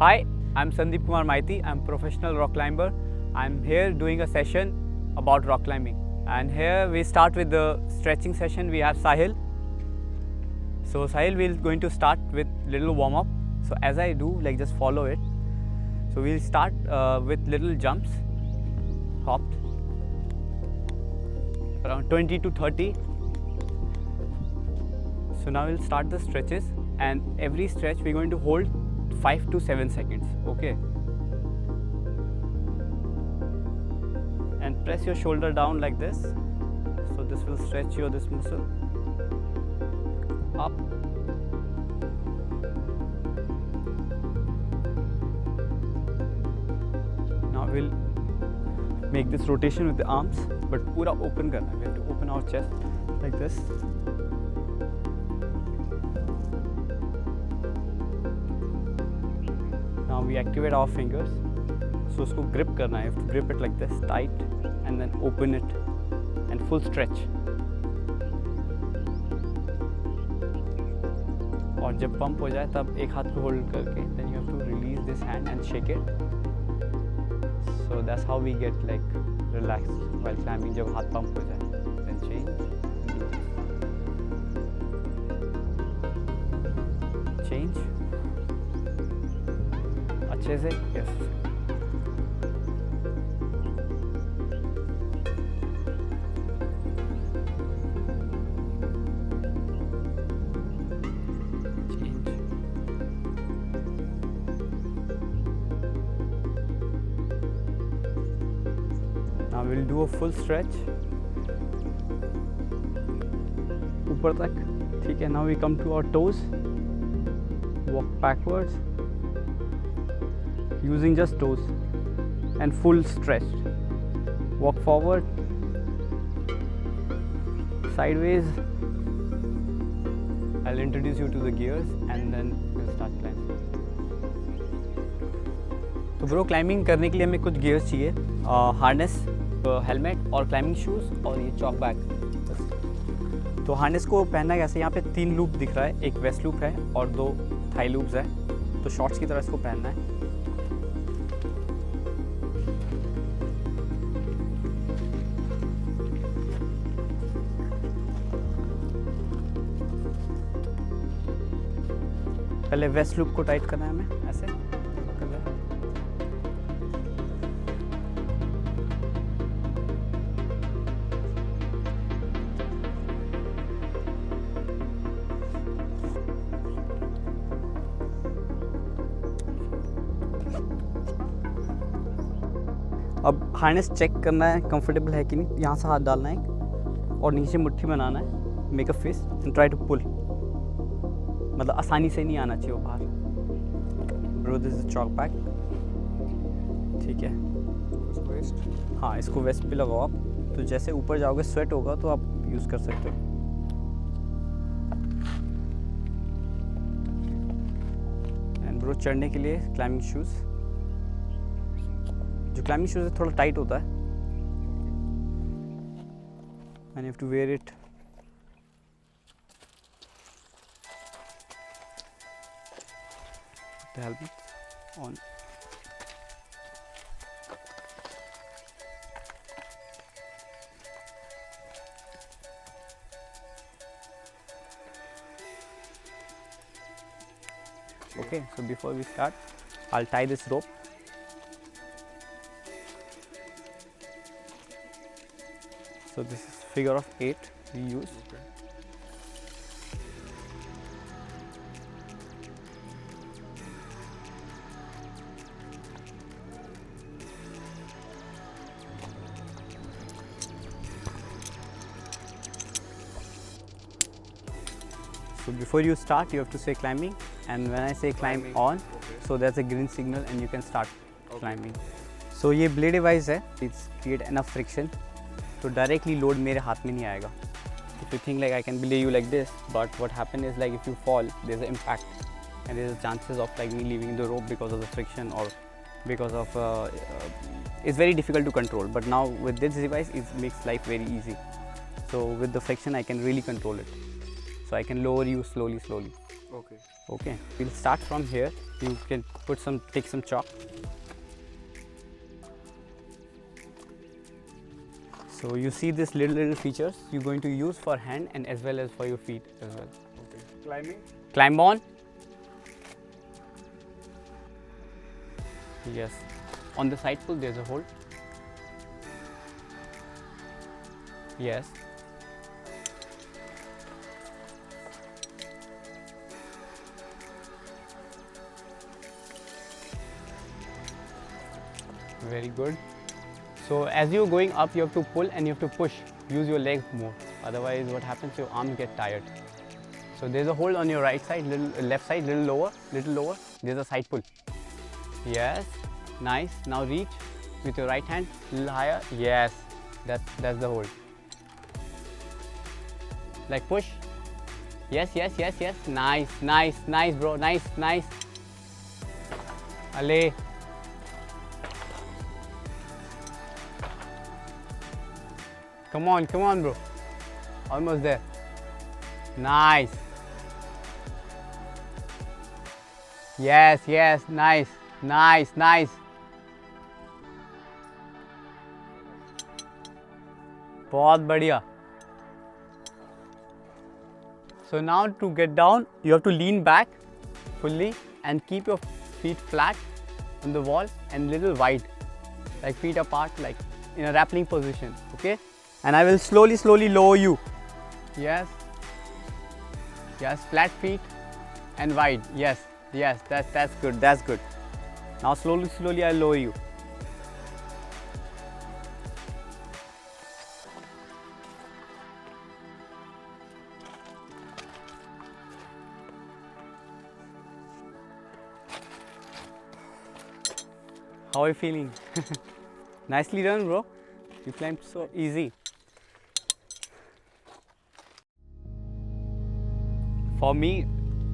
Hi, I'm Sandeep Kumar Maiti. I'm a professional rock climber. I'm here doing a session about rock climbing. And here we start with the stretching session. We have Sahil. So Sahil, we're going to start with little warm up. So as I do, like just follow it. So we'll start with little jumps, hopped, around 20 to 30. So now we'll start the stretches, and every stretch we're going to hold 5 to 7 seconds, okay? And press your shoulder down like this. So this will stretch your this muscle. Up. Now we'll make this rotation with the arms, but pura open karna. We have to open our chest like this. Now we activate our fingers. So usko grip karna hai. You have to grip it like this, tight, and then open it and full stretch. और जब pump हो जाए तब एक हाथ को hold करके then you have to release this hand and shake it. So that's how we get like relaxed while climbing. जब हाथ पंप हो जाए then change अच्छे से, yes. Now we'll do a full stretch ऊपर तक, ठीक है. Now we come to our toes, walk backwards using just toes and full stretch. Walk forward, sideways. I'll introduce you to the gears and then we'll start climbing. तो bro, climbing करने के लिए हमें कुछ गियर्स चाहिए. Harness, helmet और climbing shoes और ये चॉक बैग. तो हार्नेस को पहनना कैसे, यहाँ पे 3 लूप दिख रहा है. एक वेस्ट लूप है और 2 थाई लूप्स है. तो शॉर्ट्स की तरह इसको पहनना है. पहले वेस्ट लूप को टाइट करना है हमें, ऐसे करना है. अब हार्नेस चेक करना है कंफर्टेबल है कि नहीं. यहाँ से हाथ डालना है और नीचे मुट्ठी बनाना है, make a fist and try to pull. मतलब आसानी से नहीं आना चाहिए वो बाहर. Bro, this is chalk bag, ठीक है. हाँ, इसको वेस्ट पे लगाओ आप. तो जैसे ऊपर जाओगे स्वेट होगा तो आप यूज़ कर सकते हो. एंड ब्रो, चढ़ने के लिए क्लाइंबिंग शूज़. जो क्लाइंबिंग शूज़ है थोड़ा टाइट होता है and you have to wear it. The helmet on. Okay, so before we start, I'll tie this rope. So this is figure of 8 we use. Okay. So before you start, you have to say climbing, and when I say climb on, okay, so there's a green signal and you can start climbing. So ये blade device है, it's create enough friction, तो directly load मेरे हाथ में नहीं आएगा. If you think like I can belay you like this, but what happen is like if you fall, there's an impact, and there's a chances of like me leaving the rope because of the friction or because of it's very difficult to control. But now with this device, it makes life very easy. So with the friction, I can really control it. So I can lower you slowly. Okay. Okay, we'll start from here. You can take some chalk. So you see this little features you're going to use for hand and as well as for your feet as well. Okay. Climbing. Climb on. Yes. On the side pull there's a hold. Yes. Very good. So as you're going up, you have to pull and you have to push. Use your legs more. Otherwise, what happens? Your arms get tired. So there's a hold on your right side, left side, little lower. There's a side pull. Yes, nice. Now reach with your right hand, little higher. Yes, that's the hold. Like push. Yes. Nice, bro. Nice. Ale. Come on, bro. Almost there. Nice. Yes. Nice. बहुत बढ़िया. So now to get down, you have to lean back fully and keep your feet flat on the wall and little wide, like feet apart, like in a rappelling position. Okay? And I will slowly lower you. Yes, flat feet and wide. Yes, that's good. Now slowly I'll lower you. How are you feeling? Nicely done, bro. You climbed so easy. For me,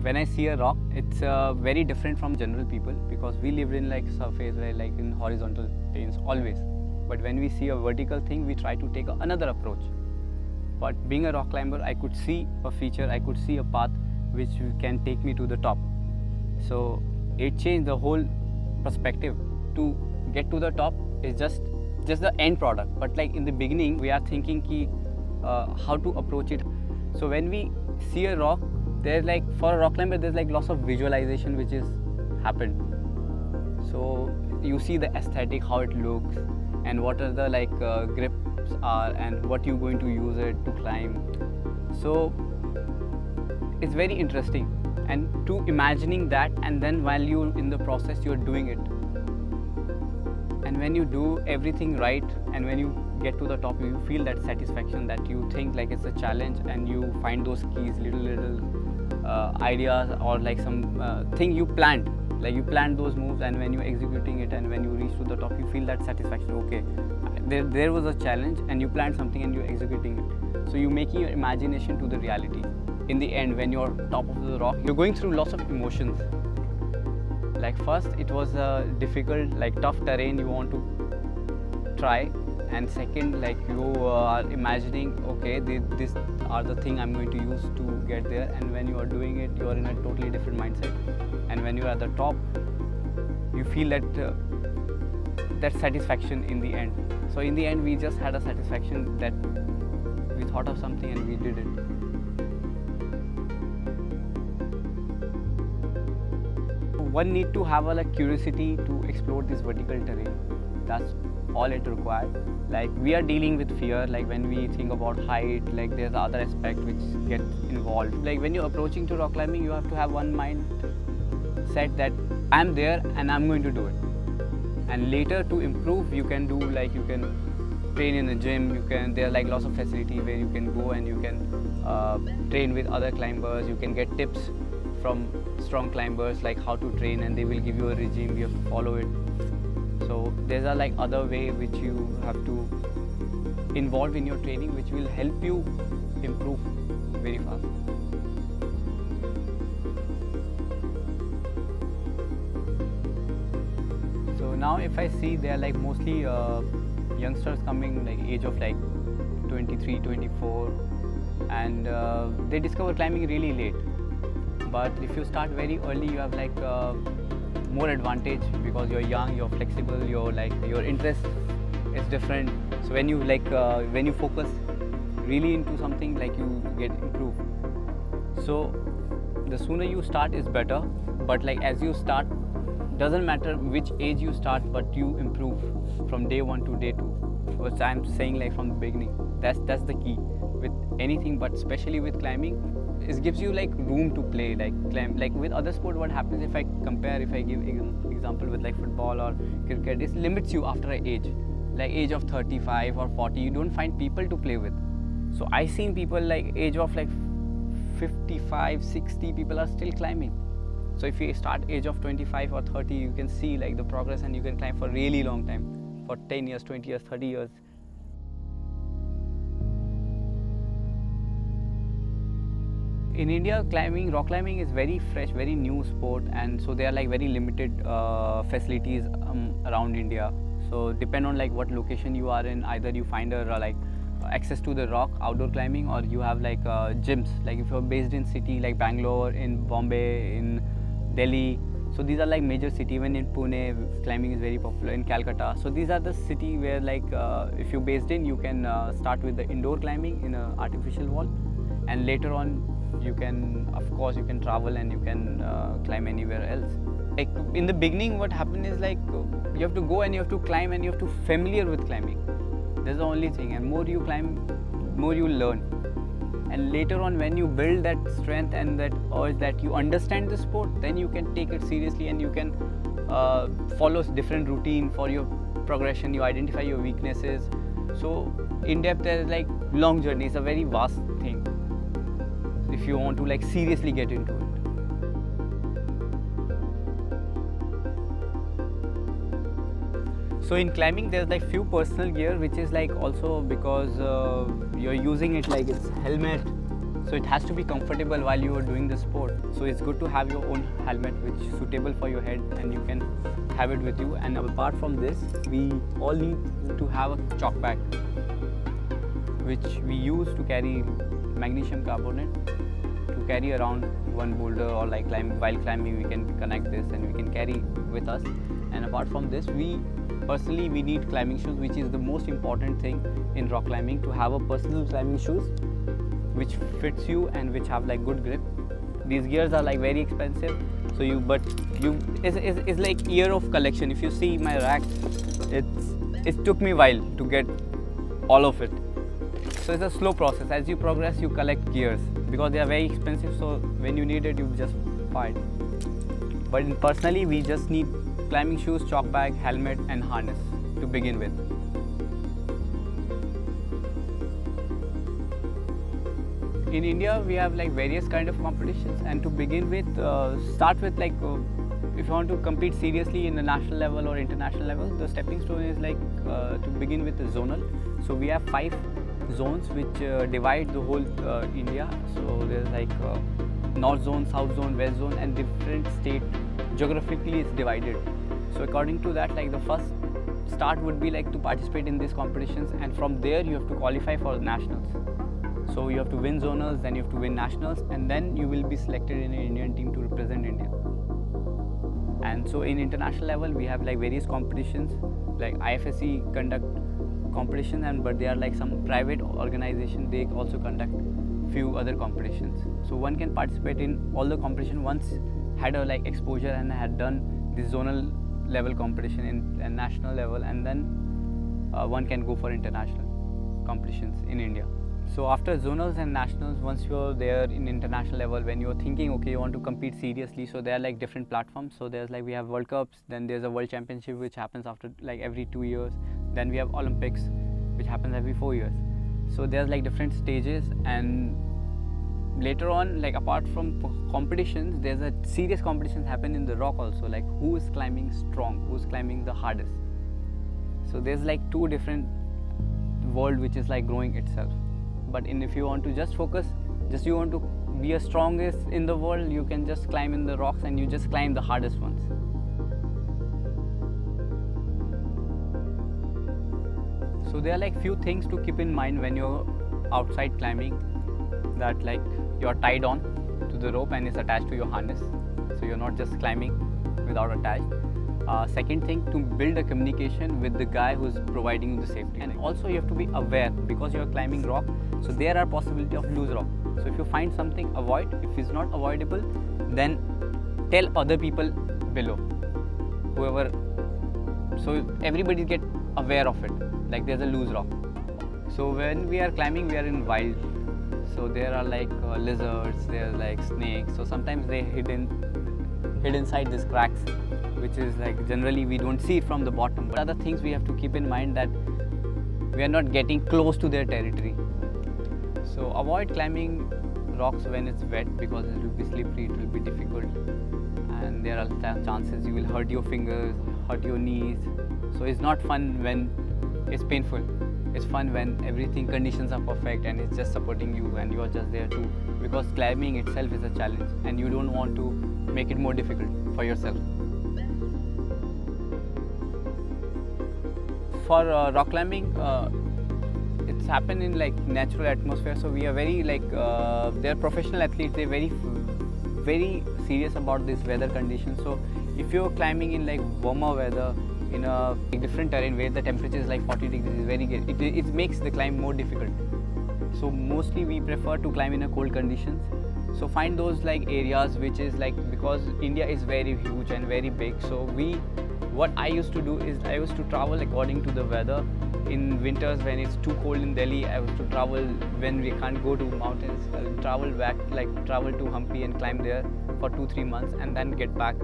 when I see a rock, it's very different from general people because we live in like surface, like in horizontal planes always. But when we see a vertical thing, we try to take another approach. But being a rock climber, I could see a feature, I could see a path which can take me to the top. So it changed the whole perspective. To get to the top is just the end product. But like in the beginning, we are thinking how to approach it. So when we see a rock, there's like for a rock climber, there's like lots of visualization which is happened. So you see the aesthetic, how it looks, and what are the like grips are, and what you're going to use it to climb. So it's very interesting, and to imagining that, and then while you're in the process, you're doing it. And when you do everything right, and when you get to the top, you feel that satisfaction that you think like it's a challenge, and you find those keys, little ideas, or like some thing you planned. Like you planned those moves, and when you're executing it, and when you reach to the top, you feel that satisfaction. Okay, there was a challenge, and you planned something, and you're executing it. So you're making your imagination to the reality. In the end, when you're top of the rock, you're going through lots of emotions. Like first, it was a difficult, like tough terrain you want to try, and second, like you are imagining, okay, these are the thing I'm going to use to get there. And when you are doing it, you are in a totally different mindset. And when you are at the top, you feel that satisfaction in the end. So in the end, we just had a satisfaction that we thought of something and we did it. One need to have a curiosity to explore this vertical terrain. That's all it required. Like we are dealing with fear, like when we think about height, like there's other aspect which get involved. Like when you're approaching to rock climbing, you have to have one mind set that I'm there and I'm going to do it. And later to improve, you can do like you can train in the gym. There are like lots of facility where you can go and you can train with other climbers. You can get tips from strong climbers like how to train, and they will give you a regime. You have to follow it. So there's a like other way which you have to involve in your training, which will help you improve very fast. So now if I see, they are like mostly youngsters coming like age of like 23, 24, and they discover climbing really late. But if you start very early, you have like more advantage because you're young, you're flexible, your interest is different. So when you focus really into something, like you get improved. So the sooner you start is better, but like as you start, doesn't matter which age you start, but you improve from day 1 to day 2. What I'm saying, like from the beginning, that's the key with anything, but especially with climbing. It gives you like room to play, like climb. Like with other sport, what happens if I give example with like football or cricket, it limits you after an age, like age of 35 or 40, you don't find people to play with. So I seen people like age of like 55, 60, people are still climbing. So if you start age of 25 or 30, you can see like the progress, and you can climb for a really long time, for 10 years, 20 years, 30 years. In India, rock climbing is very fresh, very new sport, and so there are like very limited facilities around India. So depend on like what location you are in, either you find access to the rock outdoor climbing, or you have like gyms. Like if you're based in city like Bangalore, in Bombay, in Delhi, so these are like major city. Even in Pune, climbing is very popular. In Calcutta, so these are the city where like if you're based in, you can start with the indoor climbing in an artificial wall, and later on you can, of course, you can travel and you can climb anywhere else. Like in the beginning, what happened is like you have to go and you have to climb, and you have to familiar with climbing. That's the only thing. And more you climb, more you learn. And later on, when you build that strength and that urge, that you understand the sport, then you can take it seriously, and you can follow different routine for your progression. You identify your weaknesses. So in depth, there is like long journey. It's a very vast thing if you want to like seriously get into it. So in climbing, there's like few personal gear, which is like also because you're using it, like it's helmet, so it has to be comfortable while you are doing the sport. So it's good to have your own helmet which is suitable for your head, and you can have it with you. And apart from this, we all need to have a chalk bag, which we use to carry magnesium carbonate to carry around one boulder, or like while climbing we can connect this and we can carry with us. And apart from this, we need climbing shoes, which is the most important thing in rock climbing, to have a personal climbing shoes which fits you and which have like good grip. These gears are like very expensive, so it's like year of collection. If you see my rack, it took me a while to get all of it. So it's a slow process. As you progress, you collect gears because they are very expensive, so when you need it, you just buy it. But personally, we just need climbing shoes, chalk bag, helmet and harness to begin with. In India, we have like various kind of competitions, and to begin with, start with like if you want to compete seriously in the national level or international level, the stepping stone is like to begin with the zonal. So we have 5 zones which divide the whole India. So there's like north zone, south zone, west zone, and different state geographically it's divided. So according to that, like the first start would be like to participate in these competitions, and from there you have to qualify for nationals. So you have to win zonals, then you have to win nationals, and then you will be selected in an Indian team to represent India. And so in international level, we have like various competitions, like IFSC conduct competitions, but they are like some private organization, they also conduct few other competitions. So one can participate in all the competition once had a like exposure and had done the zonal level competition in national level, and then one can go for international competitions in India. So after zonals and nationals, once you're there in international level, when you're thinking, okay, you want to compete seriously, so there are like different platforms. So there's like, we have World Cups, then there's a World Championship which happens after like every 2 years. Then we have Olympics, which happens every 4 years. So there's like different stages, and later on, like apart from competitions, there's a serious competitions happen in the rock also, like who is climbing strong, who's climbing the hardest. So there's like 2 different world which is like growing itself. But if you want to just focus, you want to be the strongest in the world, you can just climb in the rocks and you just climb the hardest ones. So there are like few things to keep in mind when you're outside climbing, that like you're tied on to to the rope and it's attached to your harness. So you're not just climbing without attached. Second thing, to build a communication with the guy who's providing you the safety. And also you have to be aware because you're climbing rock. So there are possibility of loose rock. So if you find something, avoid. If it's not avoidable, then tell other people below. Whoever, so everybody get aware of it. Like there's a loose rock. So when we are climbing, we are in wild. So there are like lizards, there are like snakes. So sometimes they hid inside these cracks, which is like generally we don't see it from the bottom. But other things we have to keep in mind that we are not getting close to their territory. So avoid climbing rocks when it's wet because it will be slippery, it will be difficult, and there are chances you will hurt your fingers, hurt your knees. So it's not fun when it's painful. It's fun when everything conditions are perfect and it's just supporting you and you are just there too, because climbing itself is a challenge and you don't want to make it more difficult for yourself. For rock climbing, it's happened in like natural atmosphere. So we are very like they're professional athletes. They're very serious about this weather conditions. So if you're climbing in like warmer weather, in a different terrain where the temperature is like 40 degrees, is very good. It makes the climb more difficult. So mostly we prefer to climb in a cold conditions. So find those like areas which is like, because India is very huge and very big. So what I used to do is I used to travel according to the weather. In winters when it's too cold in Delhi, I used to travel when we can't go to mountains. I'll travel back, like travel to Hampi and climb there for 2-3 months and then get back.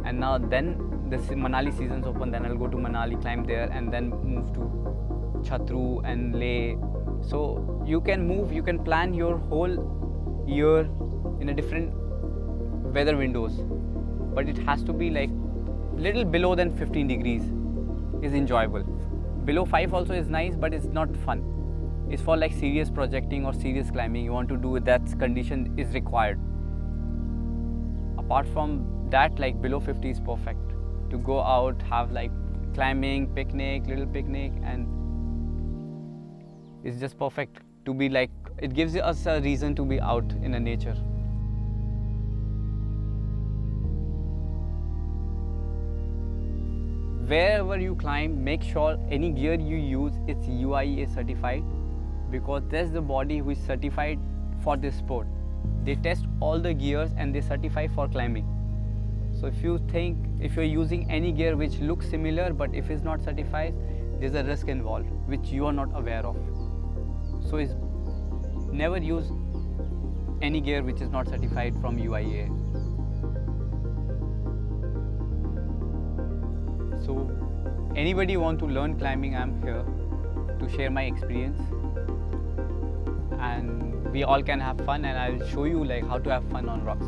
And now then the Manali season's open, then I'll go to Manali, climb there and then move to Chatru and Leh. So you can move, you can plan your whole year in a different weather windows. But it has to be like little below than 15 degrees is enjoyable. Below 5 also is nice, but it's not fun. It's for like serious projecting or serious climbing. You want to do it, that condition is required. Apart from that, like below 50 is perfect. To go out, have like climbing, picnic, little picnic, and it's just perfect to be like, it gives us a reason to be out in the nature. Wherever you climb, make sure any gear you use is UIA certified, because that's the body who is certified for this sport. They test all the gears and they certify for climbing. So if you're using any gear which looks similar, but if it's not certified, there's a risk involved which you are not aware of. So never use any gear which is not certified from UIA. So anybody want to learn climbing, I'm here to share my experience, and we all can have fun, and I'll show you like how to have fun on rocks.